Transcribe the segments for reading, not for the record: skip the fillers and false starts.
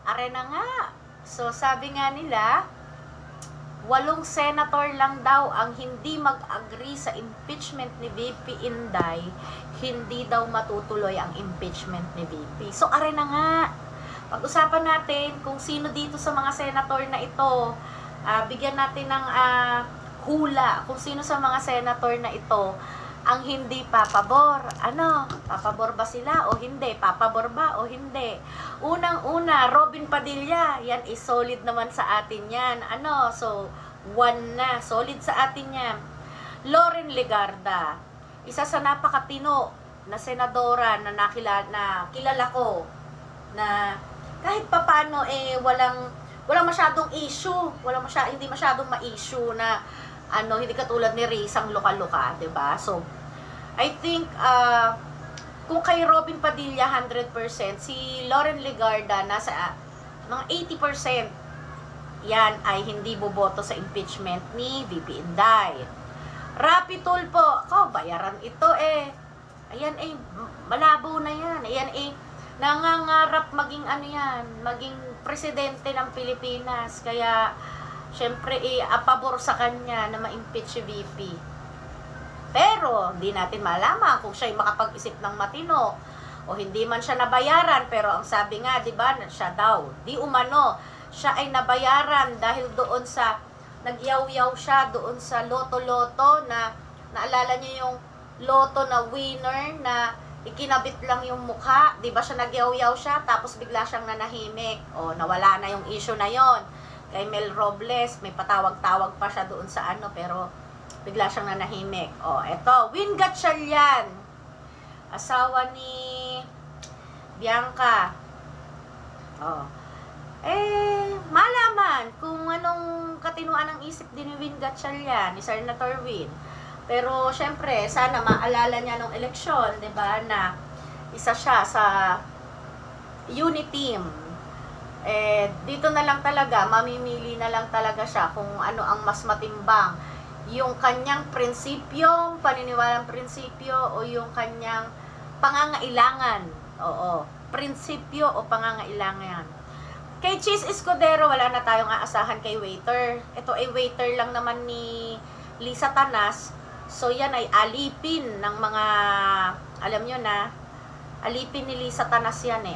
are na nga. So, sabi nga nila, 8 senator lang daw ang hindi mag-agree sa impeachment ni VP Inday, hindi daw matutuloy ang impeachment ni VP. So, are na nga. Pag-usapan natin kung sino dito sa mga senator na ito, bigyan natin ng hula kung sino sa mga senator na ito ang hindi papabor. Ano? Papabor ba sila o hindi? Papabor ba o hindi? Unang-una, Robin Padilla. Yan is solid naman sa atin yan. Ano? So, 1 na. Solid sa atin yan. Loren Legarda. Isa sa napakatino na senadora na kilala ko na kahit papano walang masyadong issue, hindi masyadong ma-issue na hindi katulad ni Rizang luka-luka, 'di ba? So I think kung kay Robin Padilla 100%, si Loren Legarda nasa mga 80%, yan ay hindi boboto sa impeachment ni VP Inday. Rapi Tulfo, bayaran ito ayan malabo na yan. Ayan nangangarap maging maging presidente ng Pilipinas. Kaya syempre apabor sa kanya na ma-impeach si VP. Pero hindi natin malaman kung siya'y makapag-isip ng matino o hindi man siya nabayaran. Pero ang sabi nga, di ba, siya daw, di umano, siya ay nabayaran dahil doon sa nagyaw-yaw siya doon sa loto-loto na naalala niyo yung loto na winner na ikinabit lang yung mukha, di ba siya nagyaw-yaw siya tapos bigla siyang nanahimik. O nawala na yung issue na yon. Kay Mel Robles, may patawag-tawag pa siya doon sa pero bigla siyang nanahimik. O eto, Win Gatchalian, asawa ni Bianca. Malaman kung anong katinuan ng isip din ni Win Gatchalian, ni Senator Win. Pero syempre, sana maalala niya nung eleksyon, 'di ba, na isa siya sa unity team. Dito na lang talaga, mamimili na lang talaga siya kung ano ang mas matimbang, yung kanyang prinsipyo, paniniwalang prinsipyo o yung kanyang pangangailangan. Oo, prinsipyo o pangangailangan. Kay Cheese Escudero, wala na tayong aasahan kay waiter. Ito ay waiter lang naman ni Lisa Tanas. So yan ay alipin ng mga, alam nyo na, alipin ni Lisa Tanas yan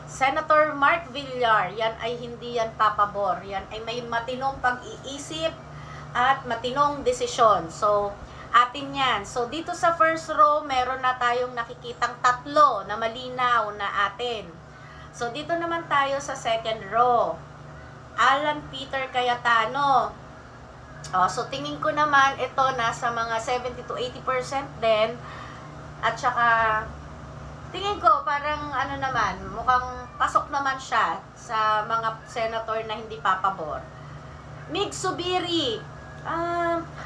Senator Mark Villar, yan ay hindi yan papabor. Yan ay may matinong pag-iisip at matinong desisyon. So, atin yan. So, dito sa first row, meron na tayong nakikitang 3 na malinaw na atin. So, dito naman tayo sa second row. Alan Peter Cayetano. So, tingin ko naman, ito nasa mga 70 to 80% din. At saka, tingin ko, parang naman, mukhang pasok naman siya sa mga senator na hindi papabor. Mig Subiri,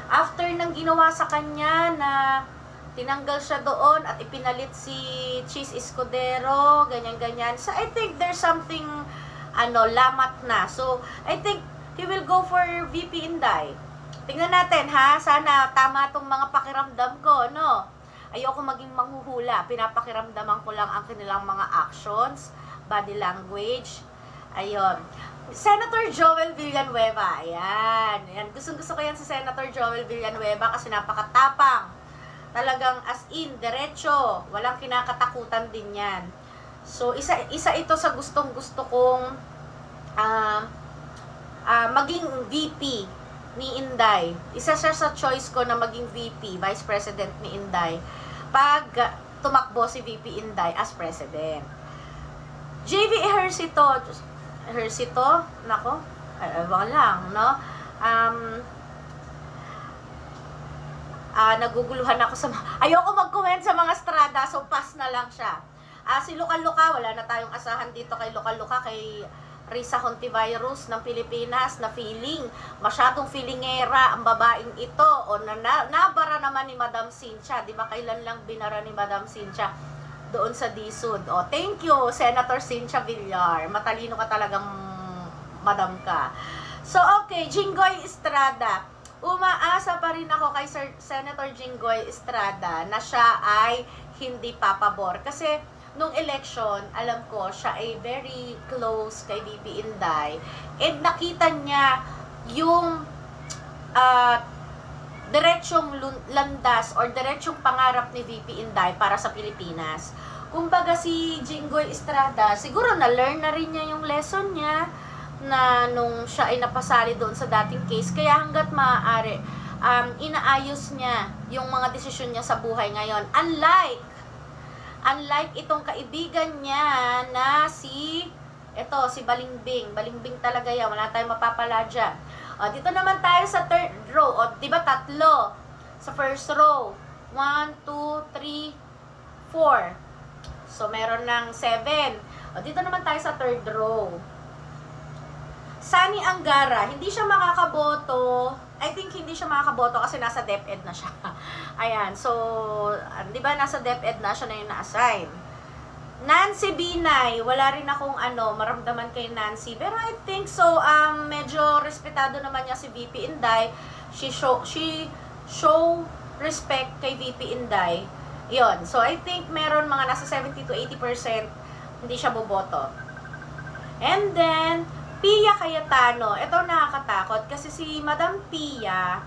after nang ginawa sa kanya na tinanggal siya doon at ipinalit si Cheese Escudero, ganyan-ganyan. So, I think there's something, lamat na. So, I think he will go for VP Inday. Tingnan natin, ha? Sana tama tong mga pakiramdam ko, no? Ayoko maging manghuhula. Pinapakiramdaman ko lang ang kanilang mga actions, body language. Ayun. Senator Joel Villanueva. Ayan. Gusto ko yan si Senator Joel Villanueva kasi napakatapang. Talagang as in, derecho. Walang kinakatakutan din yan. So, isa ito sa gustong-gusto kong maging VP ni Inday. Isa siya sa choice ko na maging VP, Vice President ni Inday, pag tumakbo si VP Inday as President. JV Ejercito, nako, ewan lang, no? Naguguluhan ako ayoko mag-comment sa mga strada, so pass na lang siya. Si Luka-Luka, wala na tayong asahan dito kay Luka-Luka, kay Risa Hontivirus ng Pilipinas na masyadong feelingera ang babaeng ito o nabara naman ni Madam Cynthia, di ba kailan lang binara ni Madam Cynthia doon sa DSUD. Thank you Senator Cynthia Villar, matalino ka talagang madam ka. So okay, Jinggoy Estrada, umaasa pa rin ako kay Senator Jinggoy Estrada na siya ay hindi papabor kasi nung election, alam ko, siya ay very close kay VP Inday. And nakita niya yung diretsyong landas or diretsyong pangarap ni VP Inday para sa Pilipinas. Kumbaga si Jinggoy Estrada, siguro na-learn na rin niya yung lesson niya na nung siya ay napasali doon sa dating case. Kaya hanggat maaari, inaayos niya yung mga desisyon niya sa buhay ngayon. Unlike itong kaibigan niya na si Balimbing. Balimbing talaga yan. Wala tayong mapapala dyan. O, dito naman tayo sa third row. O, diba tatlo? Sa first row. 1, 2, 3, 4. So, meron ng 7. O, dito naman tayo sa third row. Sani Angara, hindi siya makakaboto. I think hindi siya makakaboto kasi nasa DepEd na siya. Ayan, so, di ba nasa DepEd na siya na yung na-assign. Nancy Binay, wala rin akong maramdaman kay Nancy. Pero I think so, medyo respetado naman niya si VP Inday. She show respect kay VP Inday. Yon. So, I think meron mga nasa 70 to 80% hindi siya boboto. And then, Pia Cayetano, ito nakakatakot kasi si Madam Pia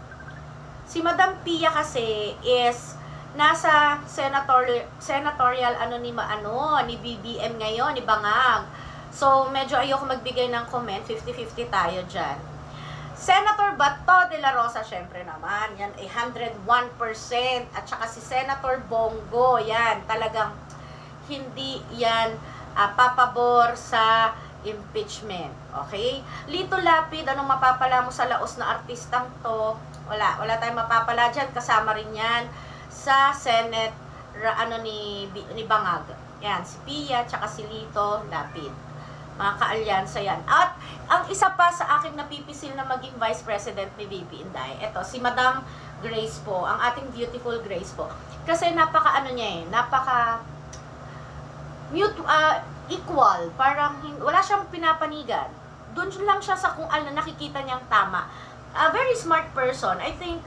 kasi is nasa senatorial ni BBM ngayon, ni Bangag. So, medyo ayoko magbigay ng comment, 50-50 tayo dyan. Senator Bato de la Rosa, syempre naman, yan ay 101%. At saka si Senator Bongo, yan, talagang hindi yan papabor sa impeachment. Okay? Lito Lapid, anong mapapala mo sa laos na artistang to? Wala tayong mapapala dyan. Kasama rin yan sa Senate ni Bangag. Yan, si Pia, tsaka si Lito Lapid. Mga kaalyansa yan. At ang isa pa sa akin napipisil na maging Vice President ni VP Inday, ito, si Madam Grace po, ang ating beautiful Grace po. Kasi napaka equal, parang wala siyang pinapanigan. Doon lang siya sa kung ano nakikita niyang tama. A very smart person. I think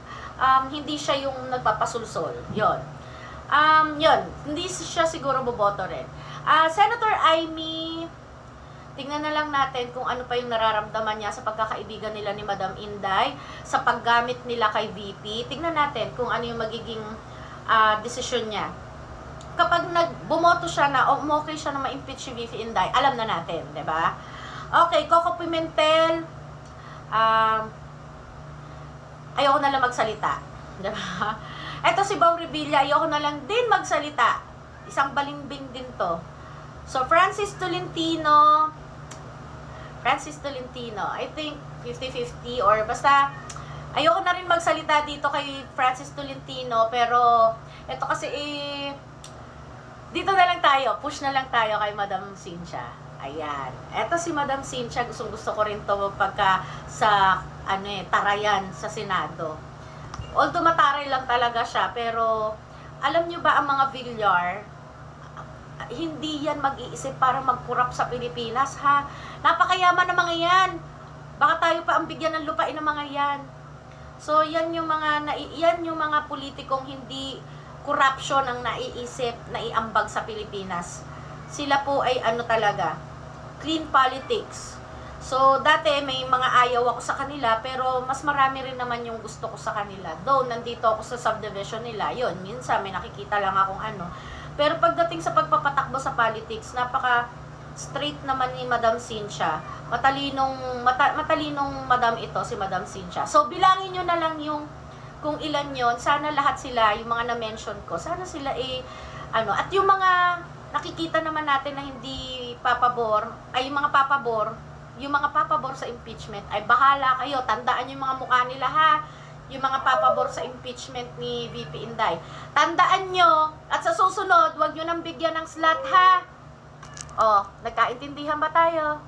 hindi siya yung nagpapasulsol. Yon. Hindi siya siguro boboto rin. Senator Amy, tingnan na lang natin kung ano pa yung nararamdaman niya sa pagkakaibigan nila ni Madam Inday, sa paggamit nila kay VP. Tingnan natin kung ano yung magiging desisyon niya. Kapag bumoto siya na, okay siya na ma-impeach si VP Inday, alam na natin, 'di ba? Okay, Coco Pimentel, ayoko na lang magsalita, 'di ba? Ito si Bong Revilla, ayoko na lang din magsalita. Isang balimbing din 'to. So Francis Tolentino, I think 50-50 or basta ayoko na rin magsalita dito kay Francis Tolentino, pero ito kasi dito na lang tayo, push na lang tayo kay Madam Cynthia. Ayan. Eto si Madam Cynthia, gusto ko rin to pagka sa tarayan sa Senado. Although mataray lang talaga siya, pero alam nyo ba ang mga Villar, hindi yan mag-iisip para mag-corrupt sa Pilipinas, ha? Napakayaman ng mga yan. Baka tayo pa ang bigyan ng lupain ng mga yan. So, yan yung mga politikong hindi corruption ang naiisip, naiambag sa Pilipinas. Sila po ay talaga, clean politics. So, dati may mga ayaw ako sa kanila, pero mas marami rin naman yung gusto ko sa kanila. Though, nandito ako sa subdivision nila, yun, minsan may nakikita lang akong Pero pagdating sa pagpapatakbo sa politics, napaka-straight naman ni Madam Cynthia. Matalinong madam ito, si Madam Cynthia. So, bilangin nyo na lang yung kung ilan yon, sana lahat sila, yung mga na-mention ko, sana sila at yung mga nakikita naman natin na hindi papabor, ay yung mga papabor sa impeachment, ay bahala kayo, tandaan yung mga mukha nila, ha, yung mga papabor sa impeachment ni VP Inday. Tandaan nyo, at sa susunod, wag nyo nang bigyan ng slot, ha. Nagkaintindihan ba tayo?